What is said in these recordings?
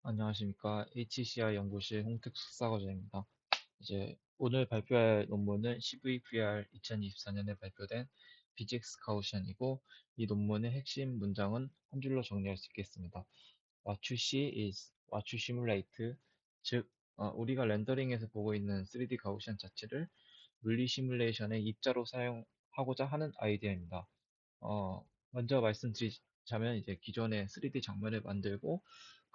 안녕하십니까. HCI 연구실 홍택수사과정입니다. 이제 오늘 발표할 논문은 CVPR 2024년에 발표된 PGX 가우시안이고, 이 논문의 핵심 문장은 한 줄로 정리할 수 있겠습니다. What you see is what you simulate. 즉, 우리가 렌더링에서 보고 있는 3D 가우시안 자체를 물리 시뮬레이션의 입자로 사용하고자 하는 아이디어입니다. 먼저 말씀드리자면 이제 기존의 3D 장면을 만들고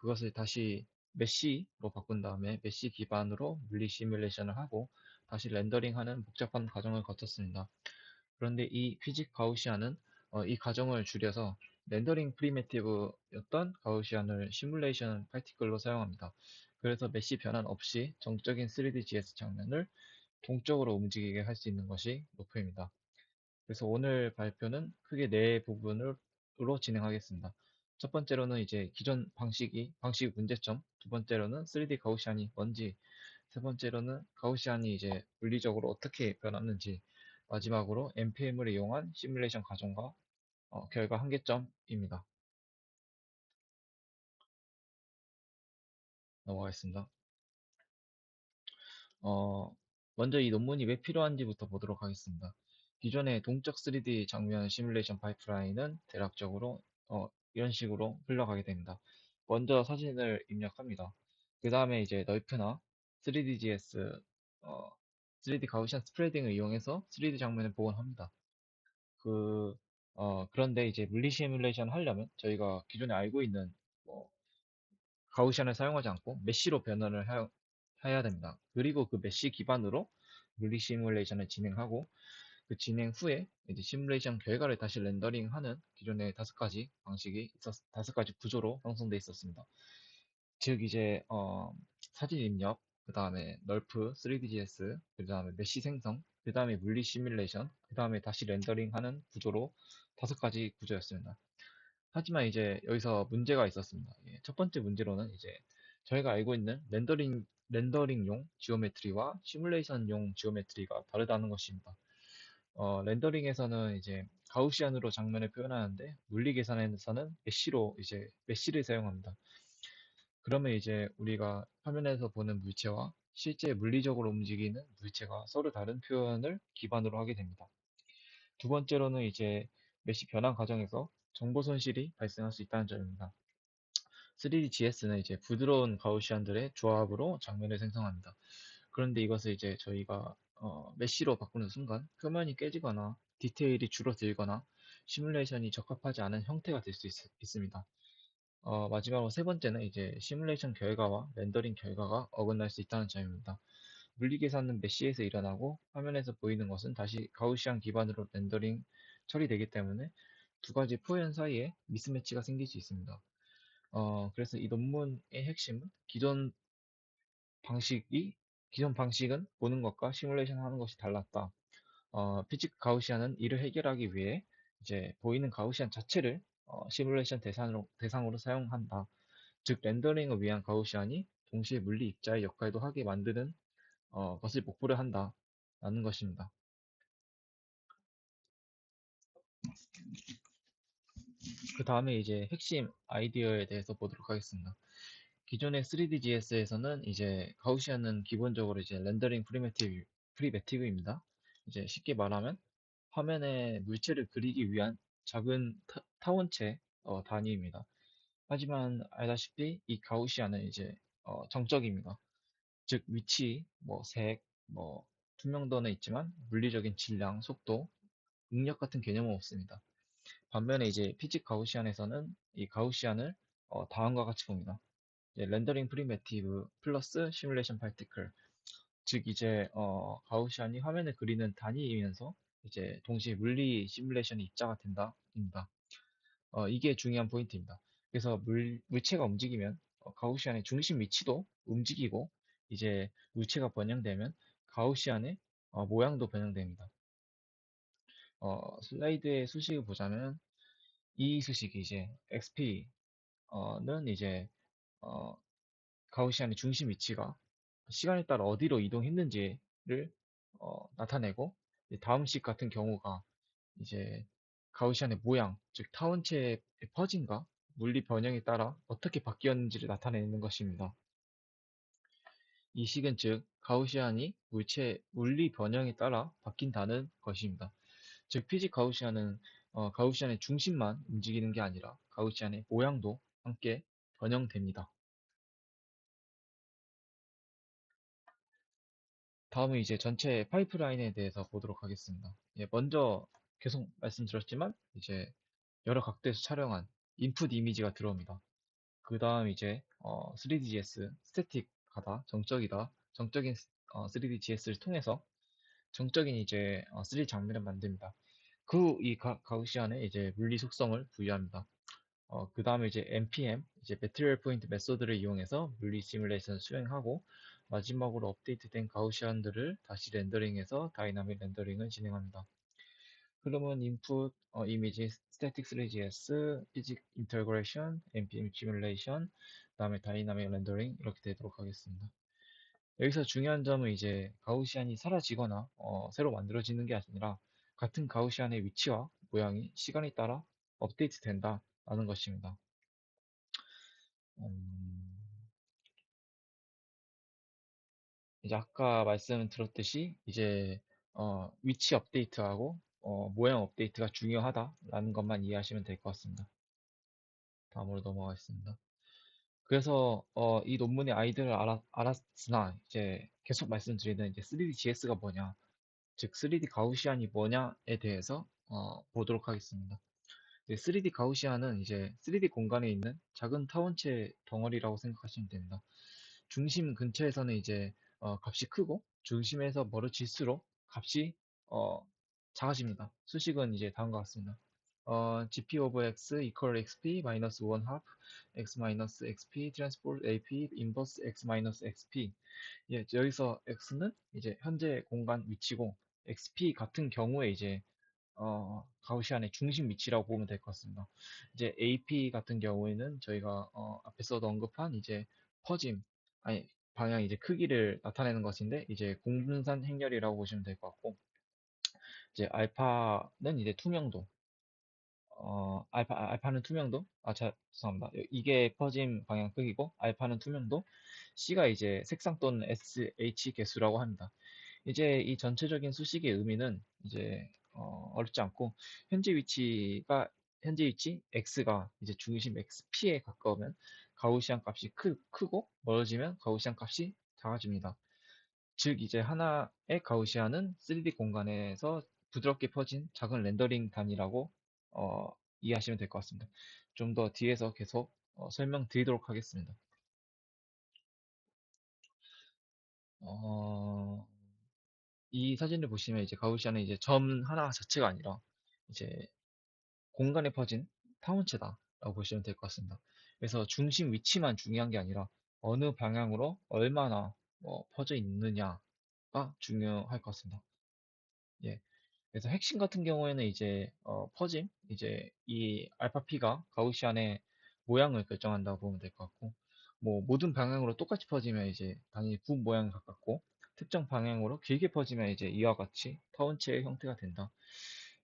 그것을 다시 메쉬로 바꾼 다음에 메쉬 기반으로 물리 시뮬레이션을 하고 다시 렌더링하는 복잡한 과정을 거쳤습니다. 그런데 이 피직 가우시안은 이 과정을 줄여서 렌더링 프리미티브였던 가우시안을 시뮬레이션 파티클로 사용합니다. 그래서 메쉬 변환 없이 정적인 3D GS 장면을 동적으로 움직이게 할 수 있는 것이 목표입니다. 그래서 오늘 발표는 크게 네 부분으로 진행하겠습니다. 첫 번째로는 이제 기존 방식 문제점, 두 번째로는 3D 가우시안이 뭔지, 세 번째로는 가우시안이 이제 물리적으로 어떻게 변하는지, 마지막으로 NPM을 이용한 시뮬레이션 과정과 결과 한계점입니다. 넘어가겠습니다. 어, 먼저 이 논문이 왜 필요한지부터 보도록 하겠습니다. 기존의 동적 3D 장면 시뮬레이션 파이프라인은 대략적으로 이런 식으로 흘러가게 됩니다. 먼저 사진을 입력합니다. 그 다음에 이제 널프나 3DGS, 3D 가우시안 스프레딩을 이용해서 3D 장면을 복원합니다. 그런데 이제 물리 시뮬레이션 하려면 저희가 기존에 알고 있는 뭐 가우시안을 사용하지 않고 메쉬로 변환을 해야 됩니다. 그리고 그 메쉬 기반으로 물리 시뮬레이션을 진행하고 그 진행 후에 이제 시뮬레이션 결과를 다시 렌더링하는 기존의 다섯 가지 방식이 다섯 가지 구조로 형성되어 있었습니다. 즉 이제 사진 입력, 그 다음에 널프 3DGS, 그 다음에 메쉬 생성, 그 다음에 물리 시뮬레이션, 그 다음에 다시 렌더링하는 구조로 다섯 가지 구조였습니다. 하지만 이제 여기서 문제가 있었습니다. 예, 첫 번째 문제로는 이제 저희가 알고 있는 렌더링용 지오메트리와 시뮬레이션용 지오메트리가 다르다는 것입니다. 렌더링에서는 이제 가우시안으로 장면을 표현하는데 물리 계산에서는 메쉬를 사용합니다. 그러면 이제 우리가 화면에서 보는 물체와 실제 물리적으로 움직이는 물체가 서로 다른 표현을 기반으로 하게 됩니다. 두 번째로는 이제 메쉬 변환 과정에서 정보 손실이 발생할 수 있다는 점입니다. 3DGS는 이제 부드러운 가우시안들의 조합으로 장면을 생성합니다. 그런데 이것을 이제 저희가 메쉬로 바꾸는 순간 표면이 깨지거나 디테일이 줄어들거나 시뮬레이션이 적합하지 않은 형태가 될 수 있습니다. 마지막으로 세 번째는 이제 시뮬레이션 결과와 렌더링 결과가 어긋날 수 있다는 점입니다. 물리 계산은 메쉬에서 일어나고 화면에서 보이는 것은 다시 가우시안 기반으로 렌더링 처리되기 때문에 두 가지 표현 사이에 미스매치가 생길 수 있습니다. 그래서 이 논문의 핵심은 기존 방식은 보는 것과 시뮬레이션 하는 것이 달랐다. 피직 가우시안은 이를 해결하기 위해 이제 보이는 가우시안 자체를 시뮬레이션 대상으로 사용한다. 즉 렌더링을 위한 가우시안이 동시에 물리 입자의 역할도 하게 만드는 것을 목표로 한다라는 것입니다. 그 다음에 이제 핵심 아이디어에 대해서 보도록 하겠습니다. 기존의 3DGS에서는 이제 가우시안은 기본적으로 이제 렌더링 프리메티브입니다. 이제 쉽게 말하면 화면에 물체를 그리기 위한 작은 타원체 단위입니다. 하지만 알다시피 이 가우시안은 이제 정적입니다. 즉 위치, 뭐 색, 뭐 투명도는 있지만 물리적인 질량, 속도, 응력 같은 개념은 없습니다. 반면에 이제 피직 가우시안에서는 이 가우시안을 다음과 같이 봅니다. 이제 렌더링 프리메티브 플러스 시뮬레이션 파티클. 즉 이제 가우시안이 화면을 그리는 단위이면서 이제 동시에 물리 시뮬레이션이 입자가 된다입니다. 이게 중요한 포인트입니다. 그래서 물체가 움직이면 가우시안의 중심 위치도 움직이고 이제 물체가 번영되면 가우시안의 모양도 변형됩니다. 슬라이드의 수식을 보자면 이 수식이 이제 XP는 이제 어, 가우시안의 중심 위치가 시간에 따라 어디로 이동했는지를 나타내고 다음 식 같은 경우가 이제 가우시안의 모양, 즉 타원체의 퍼진과 물리 변형에 따라 어떻게 바뀌었는지를 나타내는 것입니다. 이 식은 즉 가우시안이 물체의 물리 변형에 따라 바뀐다는 것입니다. 즉 피직 가우시안은 가우시안의 중심만 움직이는 게 아니라 가우시안의 모양도 함께 변형됩니다. 다음은 이제 전체 파이프라인에 대해서 보도록 하겠습니다. 예, 먼저 계속 말씀드렸지만 이제 여러 각도에서 촬영한 인풋 이미지가 들어옵니다. 그 다음 이제 3DGS 스태틱하다, 정적이다, 정적인 3DGS를 통해서 정적인 이제 3D 장면을 만듭니다. 그 이 가우시안에 이제 물리 속성을 부여합니다. 그 다음에 이제 NPM, 이제 Material Point 메소드를 이용해서 물리 시뮬레이션을 수행하고 마지막으로 업데이트된 가우시안들을 다시 렌더링해서 다이나믹 렌더링을 진행합니다. 그러면 input 이미지 static 3gs, physics integration, npm simulation, 그다음에 dynamic rendering 이렇게 되도록 하겠습니다. 여기서 중요한 점은 이제 가우시안이 사라지거나 새로 만들어지는 게 아니라 같은 가우시안의 위치와 모양이 시간에 따라 업데이트 된다라는 것입니다. 음, 이제 아까 말씀드렸듯이 이제 위치 업데이트하고 모양 업데이트가 중요하다라는 것만 이해하시면 될 것 같습니다. 다음으로 넘어가겠습니다. 그래서 이 논문의 아이디어를 알았으나 이제 계속 말씀드리는 이제 3DGS가 뭐냐, 즉 3D 가우시안이 뭐냐에 대해서 보도록 하겠습니다. 3D 가우시안은 이제 3D 공간에 있는 작은 타원체 덩어리라고 생각하시면 됩니다. 중심 근처에서는 이제 값이 크고 중심에서 멀어질수록 값이 어, 작아집니다. 수식은 이제 다음과 같습니다. GP of X equal XP minus 1 half X minus XP transpose AP inverse X minus XP. 예, 여기서 X는 이제 현재 공간 위치고 XP 같은 경우에 이제 가우시안의 중심 위치라고 보면 될 것 같습니다. 이제 AP 같은 경우에는 저희가 앞에서도 언급한 이제 퍼짐, 아니 방향 이제 크기를 나타내는 것인데 이제 공분산 행렬이라고 보시면 될 것 같고 이제 알파는 이제 투명도, 알파는 투명도, 죄송합니다. 이게 퍼짐 방향 크기고 알파는 투명도, C가 이제 색상 또는 SH 개수라고 합니다. 이제 이 전체적인 수식의 의미는 이제 어렵지 않고 현재 위치 x가 이제 중심 xp에 가까우면 가우시안 값이 크고 멀어지면 가우시안 값이 작아집니다. 즉 이제 하나의 가우시안은 3D 공간에서 부드럽게 퍼진 작은 렌더링 단위라고 어, 이해하시면 될 것 같습니다. 좀 더 뒤에서 계속 설명드리도록 하겠습니다. 어, 이 사진을 보시면 이제 가우시안은 이제 점 하나 자체가 아니라 이제 공간에 퍼진 타원체다라고 보시면 될 것 같습니다. 그래서 중심 위치만 중요한 게 아니라 어느 방향으로 얼마나 퍼져 있느냐가 중요할 것 같습니다. 예. 그래서 핵심 같은 경우에는 이제 퍼짐, 이제 이 알파 P가 가우시안의 모양을 결정한다고 보면 될 것 같고, 뭐 모든 방향으로 똑같이 퍼지면 이제 당연히 부 모양에 가깝고, 특정 방향으로 길게 퍼지면 이제 이와 같이 타원체의 형태가 된다.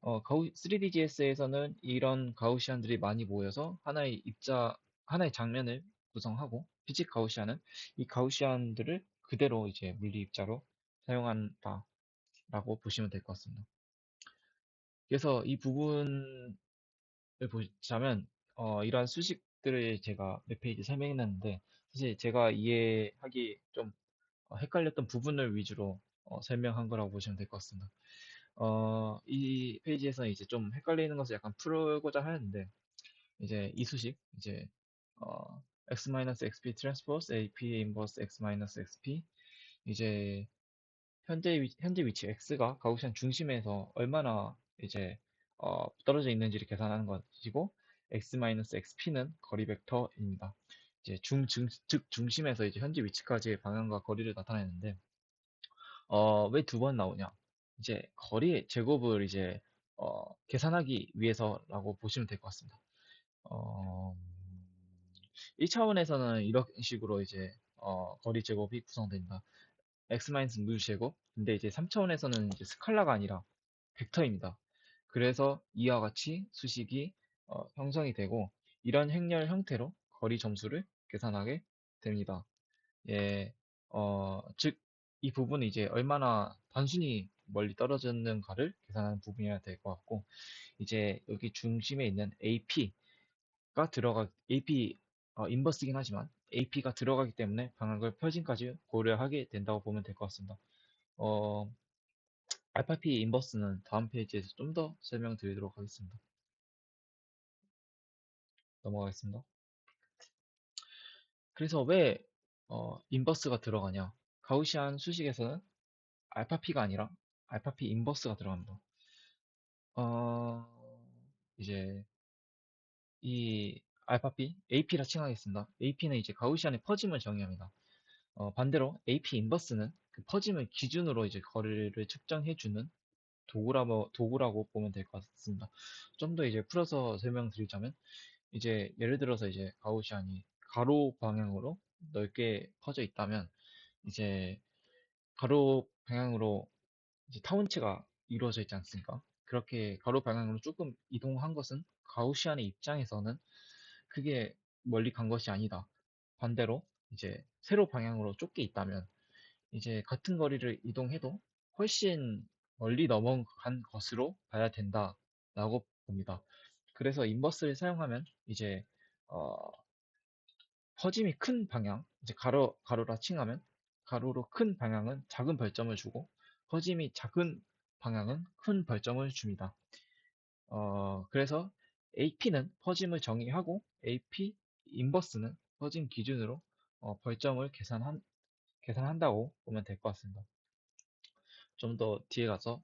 3DGS에서는 이런 가우시안들이 많이 모여서 하나의 장면을 구성하고, 피직 가우시안은 이 가우시안들을 그대로 이제 물리 입자로 사용한다라고 보시면 될 것 같습니다. 그래서 이 부분을 보자면 이러한 수식들을 제가 몇 페이지 설명했는데 사실 제가 이해하기 좀 헷갈렸던 부분을 위주로 설명한 거라고 보시면 될 것 같습니다. 이 페이지에서는 이제 좀 헷갈리는 것을 약간 풀고자 하는데 이제 이 수식 이제 x-xp transpose ap inverse x-xp 이제 현재 위치 x가 가우시안 중심에서 얼마나 이제 떨어져 있는지를 계산하는 것이고 x-xp는 거리 벡터입니다. 이제 즉 중심에서 이제 현재 위치까지의 방향과 거리를 나타내는데 왜 두 번 나오냐? 이제 거리의 제곱을 이제 계산하기 위해서라고 보시면 될 것 같습니다. 어, 1차원에서는 이런 식으로 이제 거리 제곱이 구성됩니다. x 무 제곱. 근데 이제 3차원에서는 이제 스칼라가 아니라 벡터입니다. 그래서 이와 같이 수식이 형성이 되고 이런 행렬 형태로 거리 점수를 계산하게 됩니다. 예, 즉, 이 부분은 이제 얼마나 단순히 멀리 떨어졌는가를 계산하는 부분이어야 될 것 같고, 이제 여기 중심에 있는 AP, 인버스긴 하지만 AP가 들어가기 때문에 방향을 표진까지 고려하게 된다고 보면 될 것 같습니다. 어, 알파 P 인버스는 다음 페이지에서 좀 더 설명드리도록 하겠습니다. 넘어가겠습니다. 그래서 왜 인버스가 들어가냐? 가우시안 수식에서는 알파 P가 아니라 알파 P 인버스가 들어갑니다. 어, 이제 이 알파 P, AP라 칭하겠습니다. AP는 이제 가우시안의 퍼짐을 정의합니다. 반대로 AP 인버스는 그 퍼짐을 기준으로 이제 거리를 측정해주는 도구라고 보면 될 것 같습니다. 좀 더 이제 풀어서 설명드리자면, 이제 예를 들어서 이제 가우시안이 가로 방향으로 넓게 퍼져 있다면, 이제 가로 방향으로 이제 타원체가 이루어져 있지 않습니까? 그렇게 가로 방향으로 조금 이동한 것은 가우시안의 입장에서는 크게 멀리 간 것이 아니다. 반대로 이제 세로 방향으로 좁게 있다면 이제 같은 거리를 이동해도 훨씬 멀리 넘어간 것으로 봐야 된다라고 봅니다. 그래서 인버스를 사용하면 이제 어, 퍼짐이 큰 방향, 이제 가로라 칭하면 가로로 큰 방향은 작은 벌점을 주고 퍼짐이 작은 방향은 큰 벌점을 줍니다. 그래서 AP는 퍼짐을 정의하고 AP 인버스는 퍼짐 기준으로 벌점을 계산한다고 보면 될 것 같습니다. 좀 더 뒤에 가서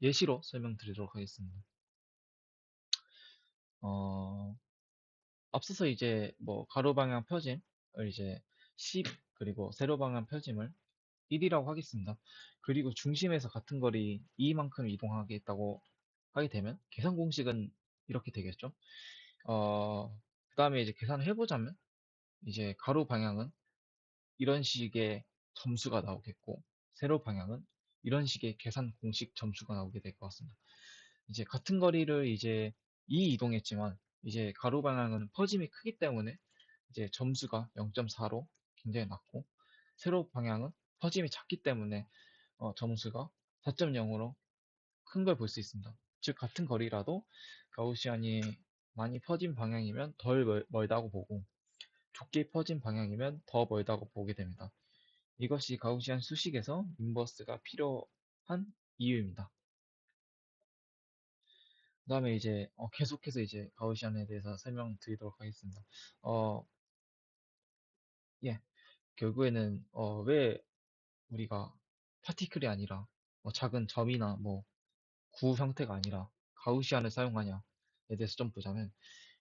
예시로 설명드리도록 하겠습니다. 어, 앞서서 이제 뭐 가로 방향 표짐을 이제 10 그리고 세로 방향 표짐을 1이라고 하겠습니다. 그리고 중심에서 같은 거리 2만큼 이동하겠다고 하게 되면 계산 공식은 이렇게 되겠죠. 그 다음에 이제 계산을 해보자면 이제 가로 방향은 이런 식의 점수가 나오겠고 세로 방향은 이런 식의 계산 공식 점수가 나오게 될 것 같습니다. 이제 같은 거리를 이제 2 이동했지만 이제 가로 방향은 퍼짐이 크기 때문에 이제 점수가 0.4로 굉장히 낮고 세로 방향은 퍼짐이 작기 때문에 점수가 4.0으로 큰 걸 볼 수 있습니다. 즉 같은 거리라도 가우시안이 많이 퍼진 방향이면 덜 멀다고 보고 좁게 퍼진 방향이면 더 멀다고 보게 됩니다. 이것이 가우시안 수식에서 인버스가 필요한 이유입니다. 그 다음에 이제 계속해서 이제 가우시안에 대해서 설명드리도록 하겠습니다. 어, 예, 결국에는 왜 우리가 파티클이 아니라 작은 점이나 뭐 구 형태가 아니라 가우시안을 사용하냐에 대해서 좀 보자면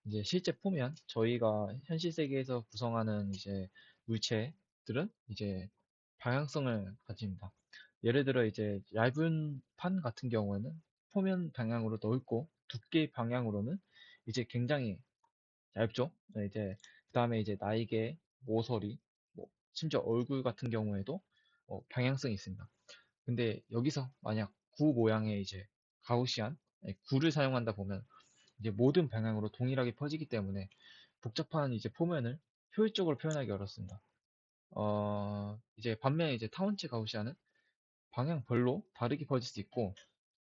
이제 실제 보면 저희가 현실 세계에서 구성하는 이제 물체들은 이제 방향성을 가집니다. 예를 들어 이제 얇은 판 같은 경우에는 표면 방향으로 넓고 두께 방향으로는 이제 굉장히 얇죠. 네, 이제 그다음에 이제 날개, 모서리, 뭐 심지어 얼굴 같은 경우에도 방향성이 있습니다. 근데 여기서 만약 구 모양의 이제 가우시안 구를 사용한다 보면 이제 모든 방향으로 동일하게 퍼지기 때문에 복잡한 이제 포면을 효율적으로 표현하기 어렵습니다. 이제 반면에 이제 타원체 가우시안은 방향별로 다르게 퍼질 수 있고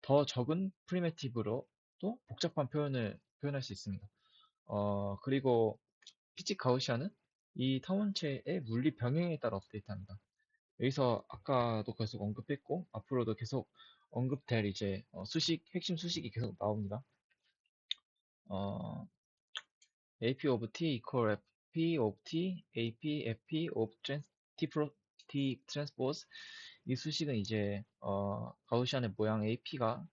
더 적은 프리미티브로도 복잡한 표현을 표현할 수 있습니다. 그리고 피치 가우시안은 이 타원체의 물리 병행에 따라 업데이트합니다. 여기서 아까도 계속 언급했고 앞으로도 계속 언급될 이제 핵심 수식이 계속 나옵니다. 어, AP of T equal FP of T, AP, FP of T transpose 이 수식은 이제 가우시안의 모양 AP가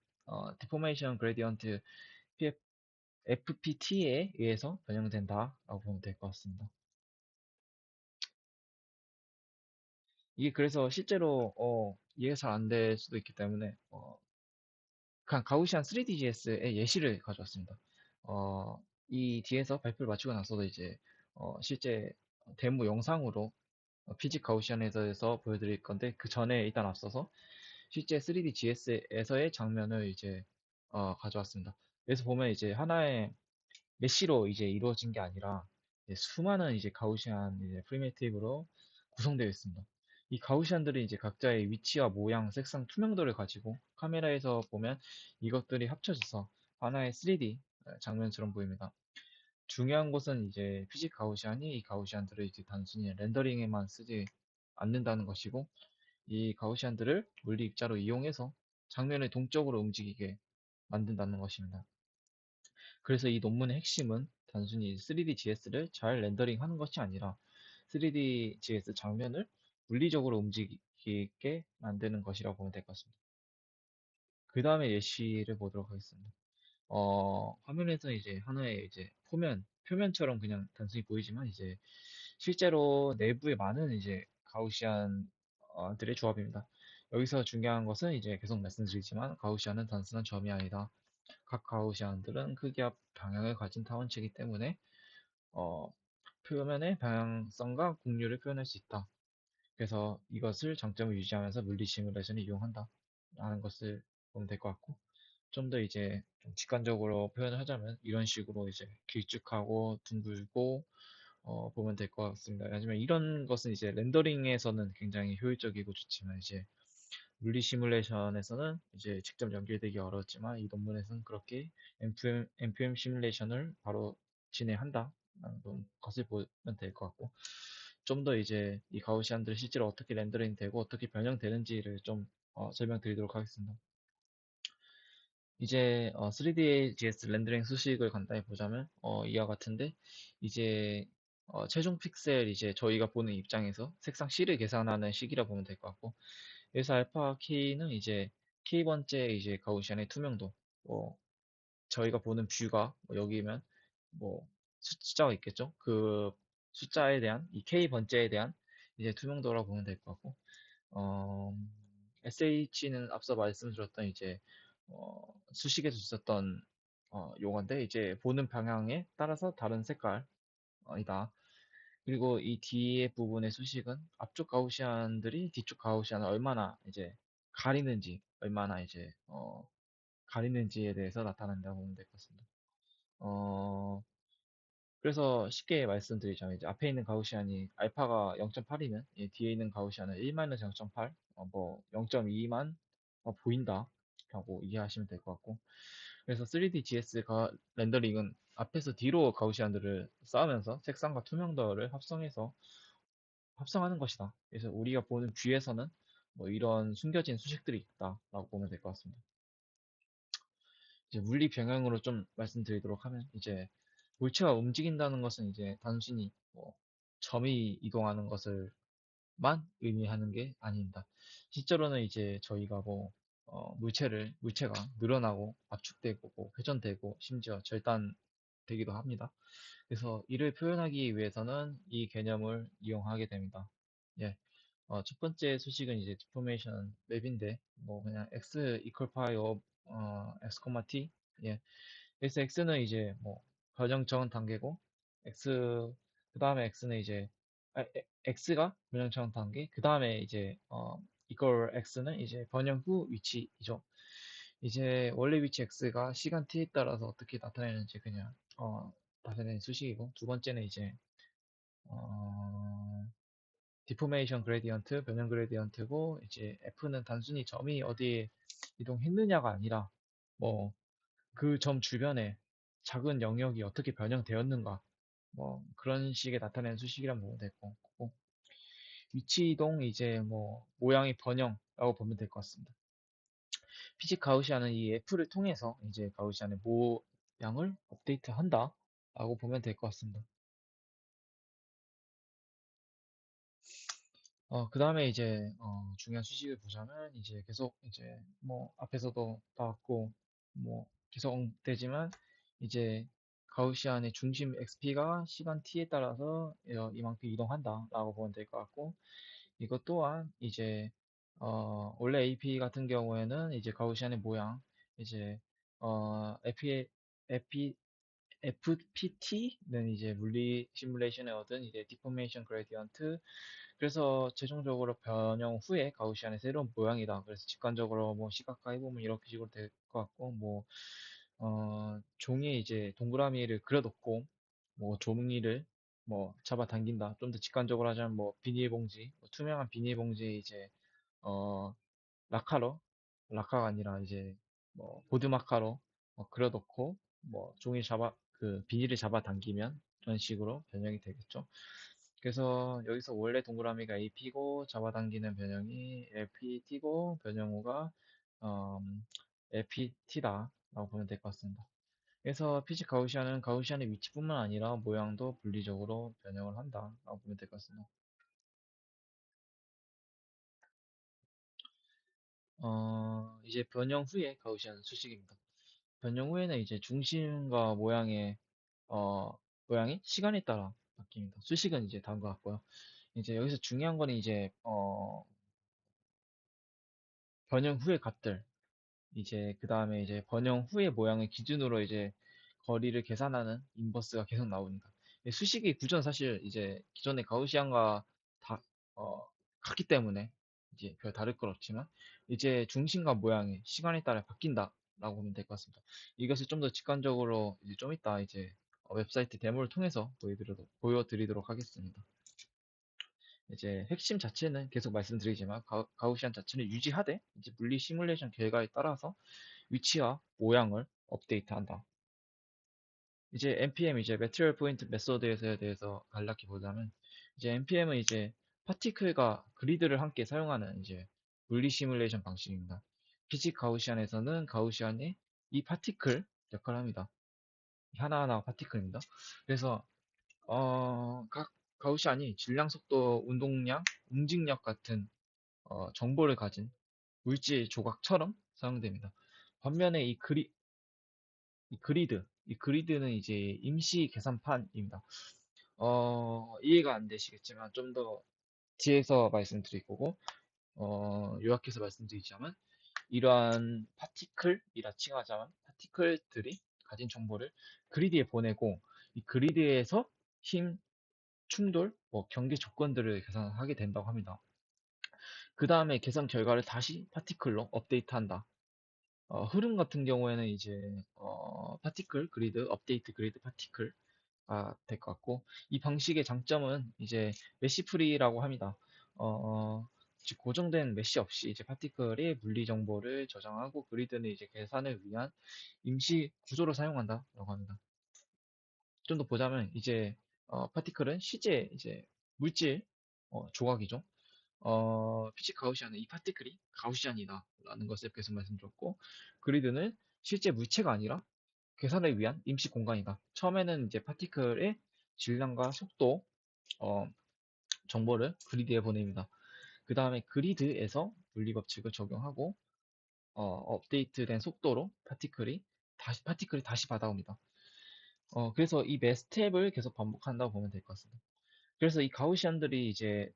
deformation gradient FPT에 의해서 변형된다라고 보면 될 것 같습니다. 이게 그래서 실제로 이해가 잘 안 될 수도 있기 때문에 그냥 가우시안 3DGS의 예시를 가져왔습니다. 이 뒤에서 발표를 마치고 나서도 이제 실제 데모 영상으로 피직 가우시안에서 보여드릴 건데 그 전에 일단 앞서서 실제 3DGS에서의 장면을 이제 가져왔습니다. 여기서 보면 이제 하나의 메쉬로 이제 이루어진 게 아니라 이제 수많은 이제 가우시안 이제 프리미티브로 구성되어 있습니다. 이 가우시안들이 이제 각자의 위치와 모양, 색상, 투명도를 가지고 카메라에서 보면 이것들이 합쳐져서 하나의 3D 장면처럼 보입니다. 중요한 것은 이제 피직 가우시안이 이 가우시안들을 이제 단순히 렌더링에만 쓰지 않는다는 것이고, 이 가우시안들을 물리 입자로 이용해서 장면을 동적으로 움직이게 만든다는 것입니다. 그래서 이 논문의 핵심은 단순히 3D GS를 잘 렌더링하는 것이 아니라 3D GS 장면을 물리적으로 움직이게 만드는 것이라고 보면 될 것 같습니다. 그 다음에 예시를 보도록 하겠습니다. 화면에서 이제 하나의 이제 표면처럼 그냥 단순히 보이지만 이제 실제로 내부에 많은 이제 가우시안들의 조합입니다. 여기서 중요한 것은 이제 계속 말씀드리지만 가우시안은 단순한 점이 아니다. 각 가우시안들은 크기와 방향을 가진 타원체이기 때문에 어, 표면의 방향성과 곡률을 표현할 수 있다. 그래서 이것을 장점을 유지하면서 물리 시뮬레이션을 이용한다. 라는 것을 보면 될 것 같고, 좀 더 이제 좀 직관적으로 표현을 하자면 이런 식으로 이제 길쭉하고 둥글고 보면 될 것 같습니다. 하지만 이런 것은 이제 렌더링에서는 굉장히 효율적이고 좋지만 이제 물리 시뮬레이션에서는 이제 직접 연결되기 어렵지만 이 논문에서는 그렇게 NPM 시뮬레이션을 바로 진행한다 라는 것을 보면 될 것 같고, 좀 더 이제 이 가우시안들이 실제로 어떻게 렌더링 되고 어떻게 변형되는지를 좀 설명드리도록 하겠습니다. 이제 3D GS 렌더링 수식을 간단히 보자면 이와 같은데, 이제 최종 픽셀 이제 저희가 보는 입장에서 색상 C를 계산하는 식이라 보면 될 것 같고, 여기서 알파 K는 이제 K번째 이제 가우시안의 투명도, 뭐 저희가 보는 뷰가 뭐 여기면 뭐 숫자가 있겠죠. 그 숫자에 대한 이 K번째에 대한 이제 투명도라고 보면 될 것 같고, 어, SH는 앞서 말씀드렸던 이제 수식에서 있었던 용어인데 이제 보는 방향에 따라서 다른 색깔이다. 그리고 이 뒤에 부분의 수식은 앞쪽 가우시안들이 뒤쪽 가우시안을 얼마나 이제 가리는지, 얼마나 이제 가리는지에 대해서 나타난다고 보면 될 것 같습니다. 어, 그래서 쉽게 말씀드리자면 이제 앞에 있는 가우시안이 알파가 0.8이면 뒤에 있는 가우시안은 1-0.8, 뭐 0.2만 보인다 라고 이해하시면 될 것 같고, 그래서 3D GS 렌더링은 앞에서 뒤로 가우시안들을 쌓으면서 색상과 투명도를 합성하는 것이다. 그래서 우리가 보는 뷰에서는 뭐 이런 숨겨진 수식들이 있다라고 보면 될 것 같습니다. 이제 물리 병영으로 좀 말씀드리도록 하면 이제 물체가 움직인다는 것은 이제 단순히 뭐 점이 이동하는 것을만 의미하는 게 아닙니다. 실제로는 이제 저희가 뭐 물체가 늘어나고 압축되고 뭐 회전되고 심지어 절단되기도 합니다. 그래서 이를 표현하기 위해서는 이 개념을 이용하게 됩니다. 예. 첫 번째 수식은 이제 디포메이션 맵인데, 뭐 그냥 x equal pi of x, t. 예. 그래서 x는 이제 뭐 변형적은 단계고, x 그 다음에 x는 이제 x가 변형적은 단계, 그 다음에 이제 equal x는 이제 변형 후 위치이죠. 이제 원래 위치 x가 시간 t에 따라서 어떻게 나타내는지 그냥 나타내는 수식이고, 두 번째는 이제 어, 디포메이션 그레디언트, 변형 그레디언트고, 이제 F는 단순히 점이 어디에 이동했느냐가 아니라 뭐 그 점 주변에 작은 영역이 어떻게 변형되었는가, 뭐 그런 식의 나타내는 수식이란 보면 될 것 같고, 위치 이동 이제 뭐 모양의 번영라고 보면 될 것 같습니다. 피직 가우시안은 이 F를 통해서 이제 가우시안의 모양을 업데이트한다라고 보면 될 것 같습니다. 그 다음에 이제, 중요한 수식을 보자면, 이제 계속, 이제, 뭐, 앞에서도 나왔고, 뭐, 계속 언급되지만, 이제, 가우시안의 중심 XP가 시간 t에 따라서 이만큼 이동한다, 라고 보면 될 것 같고, 이것 또한, 이제, 원래 AP 같은 경우에는, 이제, 가우시안의 모양, 이제, FPT는 이제 물리 시뮬레이션에 얻은 이제 디포메이션 그레디언트, 그래서 최종적으로 변형 후에 가우시안의 새로운 모양이다. 그래서 직관적으로 뭐 시각화 해보면 이렇게 식으로 될 것 같고, 뭐 종이에 이제 동그라미를 그려놓고, 뭐 종이를 뭐 잡아당긴다. 좀 더 직관적으로 하자면 뭐 비닐봉지, 뭐 투명한 비닐봉지에 이제 어 라카로, 라카가 아니라 이제 뭐 보드 마카로 그려놓고 뭐 종이 잡아 그 비닐을 잡아당기면 그런 식으로 변형이 되겠죠. 그래서 여기서 원래 동그라미가 AP고 잡아당기는 변형이 LPT고 변형우가 LPT다라고 보면 될 것 같습니다. 그래서 피지 가우시안은 가우시안의 위치뿐만 아니라 모양도 분리적으로 변형을 한다라고 보면 될 것 같습니다. 이제 변형 후에 가우시안 수식입니다. 변형 후에는 이제 중심과 어, 모양이 시간에 따라 바뀝니다. 수식은 이제 다음과 같고요. 이제 여기서 중요한 거는 이제 변형 후의 값들, 이제 그 다음에 이제 번영 후의 모양을 기준으로 이제 거리를 계산하는 인버스가 계속 나오니까 수식의 구조는 사실 이제 기존의 가우시안과 다 같기 때문에 이제 별 다를 건 없지만 이제 중심과 모양이 시간에 따라 바뀐다라고 보면 될 것 같습니다. 이것을 좀 더 직관적으로 이제 좀 이따 이제 웹사이트 데모를 통해서 보여드리도록 하겠습니다. 이제 핵심 자체는 계속 말씀드리지만 가우시안 자체는 유지하되 이제 물리 시뮬레이션 결과에 따라서 위치와 모양을 업데이트한다. 이제 npm 이제 Material Point Method에 대해서 간략히 보자면 이제 npm은 이제 파티클과 그리드를 함께 사용하는 이제 물리 시뮬레이션 방식입니다. 피직 가우시안에서는 가우시안이 이 파티클 역할을 합니다. 하나하나 파티클입니다. 그래서 각 가우시안이 질량, 속도, 운동량, 응징력 같은 정보를 가진 물질 조각처럼 사용됩니다. 반면에 이 그리드는 이제 임시 계산판입니다. 이해가 안 되시겠지만 좀 더 뒤에서 말씀드릴 거고, 요약해서 말씀드리자면, 이러한 파티클이라 칭하자면, 파티클들이 가진 정보를 그리드에 보내고, 이 그리드에서 힘, 충돌, 뭐 경계 조건들을 계산하게 된다고 합니다. 그 다음에 계산 결과를 다시 파티클로 업데이트한다. 흐름 같은 경우에는 이제 파티클 그리드, 업데이트 그리드 파티클 될 것 같고 이 방식의 장점은 이제 메시 프리라고 합니다. 즉 고정된 메시 없이 이제 파티클의 물리 정보를 저장하고 그리드는 이제 계산을 위한 임시 구조로 사용한다라고 합니다. 좀 더 보자면 이제 파티클은 실제 이제 물질 조각이죠. 피치 가우시안은 이 파티클이 가우시안이다라는 것을 계속 말씀드렸고 그리드는 실제 물체가 아니라 계산을 위한 임시 공간이다. 처음에는 이제 파티클의 질량과 속도 어, 정보를 그리드에 보냅니다. 그 다음에 그리드에서 물리 법칙을 적용하고 업데이트된 속도로 파티클이 다시 받아옵니다. 그래서 이 매 스텝을 계속 반복한다고 보면 될 것 같습니다. 그래서 이 가우시안들이 이제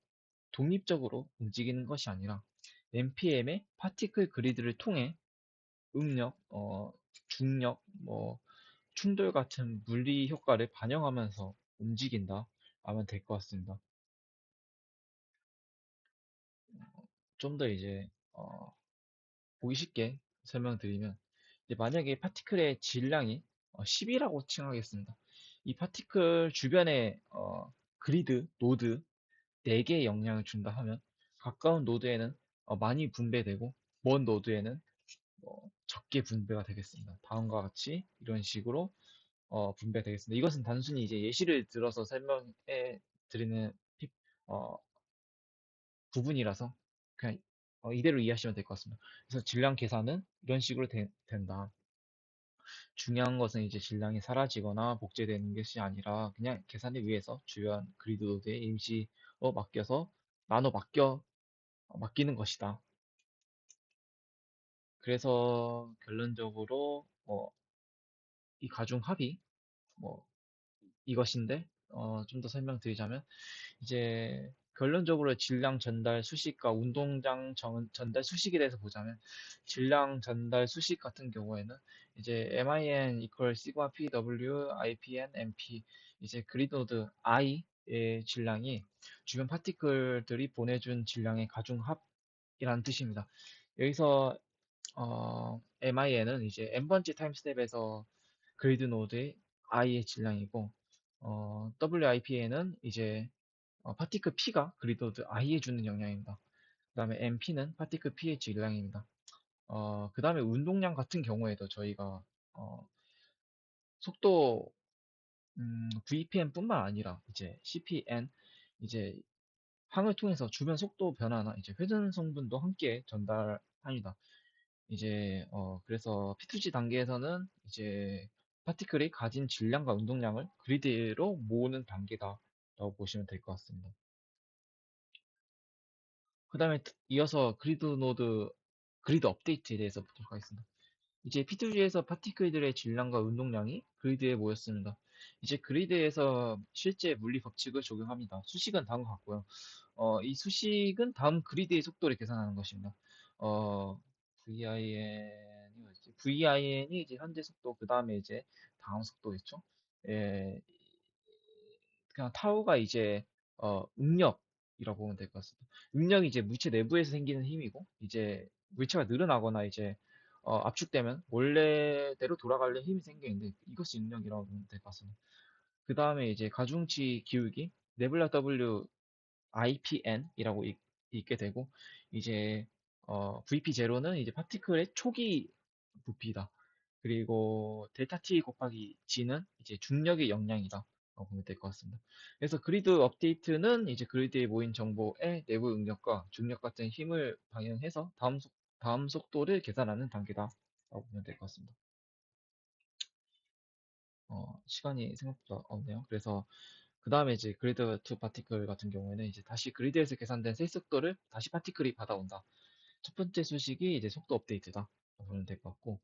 독립적으로 움직이는 것이 아니라 npm의 파티클 그리드를 통해 응력, 중력, 뭐 충돌 같은 물리 효과를 반영하면서 움직인다 하면 될 것 같습니다. 좀 더 이제 보기 쉽게 설명드리면 이제 만약에 파티클의 질량이 10이라고 칭하겠습니다. 이 파티클 주변에 그리드, 노드 4개의 영향을 준다 하면 가까운 노드에는 많이 분배되고 먼 노드에는 적게 분배가 되겠습니다. 다음과 같이 이런 식으로 분배되겠습니다. 이것은 단순히 이제 예시를 들어서 설명해 드리는 어, 부분이라서 그냥 이대로 이해하시면 될 것 같습니다. 그래서 질량 계산은 이런 식으로 된다. 중요한 것은 이제 질량이 사라지거나 복제되는 것이 아니라 그냥 계산을 위해서 주요한 그리드 노드에 임시 맡겨서 나눠 맡기는 것이다. 그래서 결론적으로 이 가중 합이 뭐 이것인데 좀 더 설명드리자면 이제 결론적으로 질량 전달 수식과 운동장 전달 수식에 대해서 보자면 질량 전달 수식 같은 경우에는 이제 min equal sigma pw ipn mp 이제 그리드 노드 i의 질량이 주변 파티클들이 보내준 질량의 가중합이라는 뜻입니다. 여기서 MIN은 이제 n번째 타임스텝에서 그리드 노드의 i의 질량이고, WIPN은 이제 파티클 P가 그리드 노드 i에 주는 영향입니다. 그 다음에 MP는 파티클 P의 질량입니다. 그 다음에 운동량 같은 경우에도 저희가 어, 속도 VPN뿐만 아니라 이제 CPN, 이제 항을 통해서 주변 속도 변화나 이제 회전 성분도 함께 전달합니다. 이제 그래서 P2G 단계에서는 이제 파티클이 가진 질량과 운동량을 그리드로 모으는 단계다라고 보시면 될 것 같습니다. 그 다음에 이어서 그리드 업데이트에 대해서 보도록 하겠습니다. 이제 P2G에서 파티클들의 질량과 운동량이 그리드에 모였습니다. 이제 그리드에서 실제 물리 법칙을 적용합니다. 수식은 다음과 같고요. 이 수식은 다음 그리드의 속도를 계산하는 것입니다. 어, VIN이 이제 현재 속도, 그 다음에 이제 다음 속도겠죠. 예, 그냥 타우가 이제 응력이라고 보면 될 것 같습니다. 응력이 이제 물체 내부에서 생기는 힘이고, 이제 물체가 늘어나거나 이제 압축되면 원래대로 돌아가려 힘이 생기는데 이것이 응력이라고 보면 될 것 같습니다. 그 다음에 이제 가중치 기울기 네뷸라 W IPN이라고 읽게 되고, 이제 VP0는 이제 파티클의 초기 부피다. 그리고 델타 T 곱하기 G는 이제 중력의 영향이다. 라고 보면 될 것 같습니다. 그래서 그리드 업데이트는 이제 그리드에 모인 정보의 내부 응력과 중력 같은 힘을 방영해서 다음 속도를 계산하는 단계다. 라고 보면 될 것 같습니다. 시간이 생각보다 없네요. 그래서 그 다음에 이제 그리드 투 파티클 같은 경우에는 이제 다시 그리드에서 계산된 세 속도를 다시 파티클이 받아온다. 첫 번째 수식이 이제 속도 업데이트다. 보면 될 것 같고,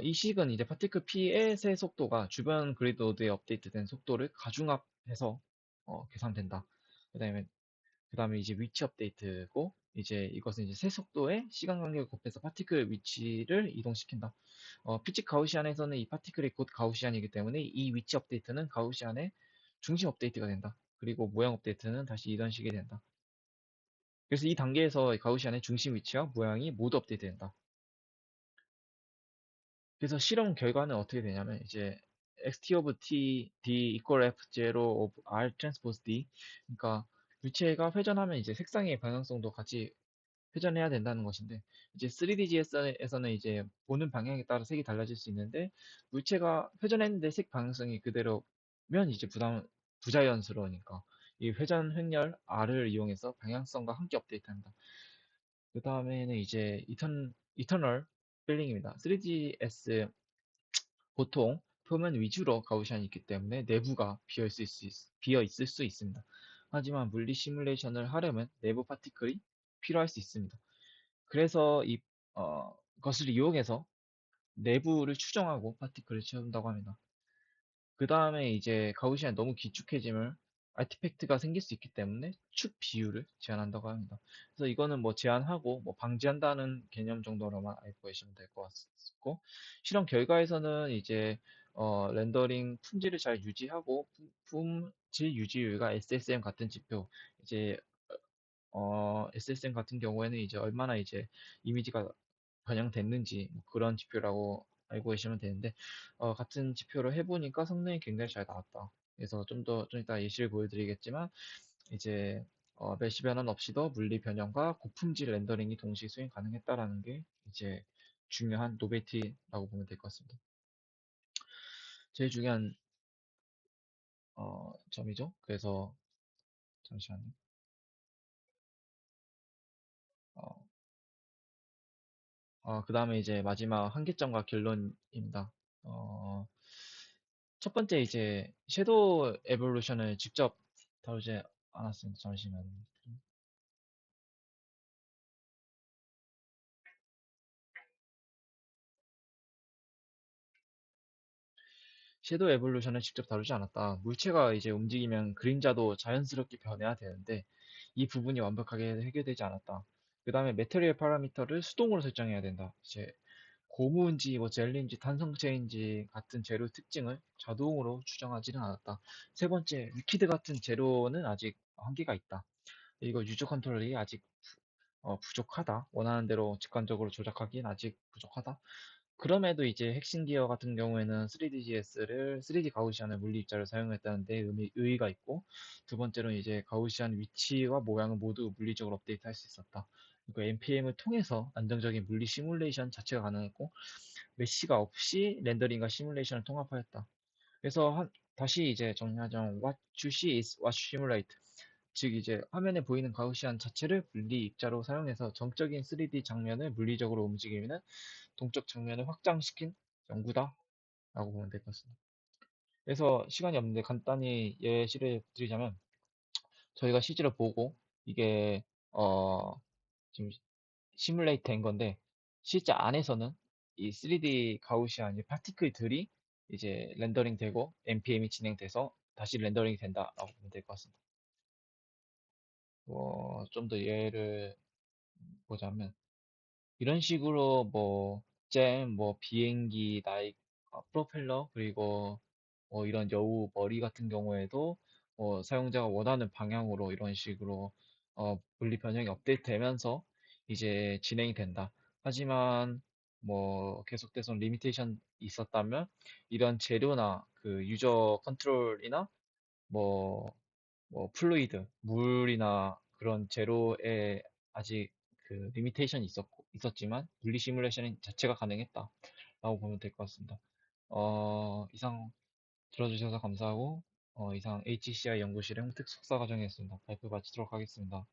이 식은 이제 파티클 P의 새 속도가 주변 그리드 노드에 업데이트된 속도를 가중합해서 계산된다. 그다음에 그다음에 이제 위치 업데이트고, 이제 이것은 이제 새 속도의 시간 간격을 곱해서 파티클 위치를 이동시킨다. 피치 가우시안에서는 이 파티클이 곧 가우시안이기 때문에 이 위치 업데이트는 가우시안의 중심 업데이트가 된다. 그리고 모양 업데이트는 다시 이런 식이 된다. 그래서 이 단계에서 가우시안의 중심 위치와 모양이 모두 업데이트된다. 그래서 실험 결과는 어떻게 되냐면 이제 xt of t d equal f0 of r transpose d, 그러니까 유체가 회전하면 이제 색상의 방향성도 같이 회전해야 된다는 것인데, 이제 3DGS에서는 이제 보는 방향에 따라 색이 달라질 수 있는데, 물체가 회전했는데 색 방향성이 그대로면 이제 부자연스러우니까 이 회전 횡렬 R을 이용해서 방향성과 함께 업데이트한다. 그 다음에는 이제 이터널 필링입니다. 3GS 보통 표면 위주로 가우시안이 있기 때문에 내부가 비어 있을 수 있습니다. 하지만 물리 시뮬레이션을 하려면 내부 파티클이 필요할 수 있습니다. 그래서 것을 이용해서 내부를 추정하고 파티클을 채운다고 합니다. 그 다음에 이제 가우시안이 너무 길쭉해지면 아티팩트가 생길 수 있기 때문에 축 비율을 제한한다고 합니다. 그래서 이거는 뭐 제한하고 뭐 방지한다는 개념 정도로만 알고 계시면 될 것 같고, 실험 결과에서는 이제 렌더링 품질을 잘 유지하고 품질 유지율과 SSM 같은 지표, 이제 SSM 같은 경우에는 이제 얼마나 이제 이미지가 반영됐는지 뭐 그런 지표라고 알고 계시면 되는데, 같은 지표로 해보니까 성능이 굉장히 잘 나왔다. 그래서 좀 이따 예시를 보여드리겠지만, 이제 메시 변환 없이도 물리 변형과 고품질 렌더링이 동시 수행 가능했다라는 게 이제 중요한 노벨티라고 보면 될 것 같습니다. 제일 중요한 점이죠. 그래서 잠시만요. 그 다음에 이제 마지막 한계점과 결론입니다. 어, 첫 번째 이제 섀도우 에볼루션을 직접 다루지 않았습니다. 잠시만요. 섀도우 에볼루션을 직접 다루지 않았다. 물체가 이제 움직이면 그림자도 자연스럽게 변해야 되는데 이 부분이 완벽하게 해결되지 않았다. 그 다음에 매테리얼 파라미터를 수동으로 설정해야 된다. 이제 고무인지 뭐 젤리인지 탄성체인지 같은 재료 특징을 자동으로 추정하지는 않았다. 세 번째, 위키드 같은 재료는 아직 한계가 있다. 그리고 유저 컨트롤이 아직 부족하다. 원하는 대로 직관적으로 조작하기엔 아직 부족하다. 그럼에도 이제 핵심 기어 같은 경우에는 3DGS를 3D 가우시안을 물리 입자를 사용했다는 데 의의가 있고, 두 번째로는 이제 가우시안 위치와 모양을 모두 물리적으로 업데이트할 수 있었다. 그리고 NPM을 통해서 안정적인 물리 시뮬레이션 자체가 가능했고, 메시가 없이 렌더링과 시뮬레이션을 통합하였다. 그래서 다시 이제 정리하자면 what you see is what you simulate. 즉 이제 화면에 보이는 가우시안 자체를 물리 입자로 사용해서 정적인 3D 장면을 물리적으로 움직이면 동적 장면을 확장시킨 연구다라고 보면 될 것 같습니다. 그래서 시간이 없는데 간단히 예시를 드리자면 저희가 CG를 보고 이게 지금 시뮬레이트 된 건데 실제 안에서는 이 3D 가우시안이 파티클들이 이제 렌더링 되고 NPM이 진행돼서 다시 렌더링이 된다라고 보면 될 것 같습니다. 좀 더 예를 보자면 이런 식으로 뭐 잼, 뭐 비행기, 프로펠러 그리고 이런 여우 머리 같은 경우에도 사용자가 원하는 방향으로 이런 식으로 분리 변형이 업데이트되면서 이제 진행이 된다. 하지만 뭐 계속돼서 리미테이션 있었다면 이런 재료나 그 유저 컨트롤이나 뭐 플루이드, 물이나 그런 재료에 아직 그 리미테이션이 있었지만 분리 시뮬레이션 자체가 가능했다라고 보면 될 것 같습니다. 이상 들어주셔서 감사하고 이상 HCI 연구실의 홍택 석사 과정이었습니다. 발표 마치도록 하겠습니다.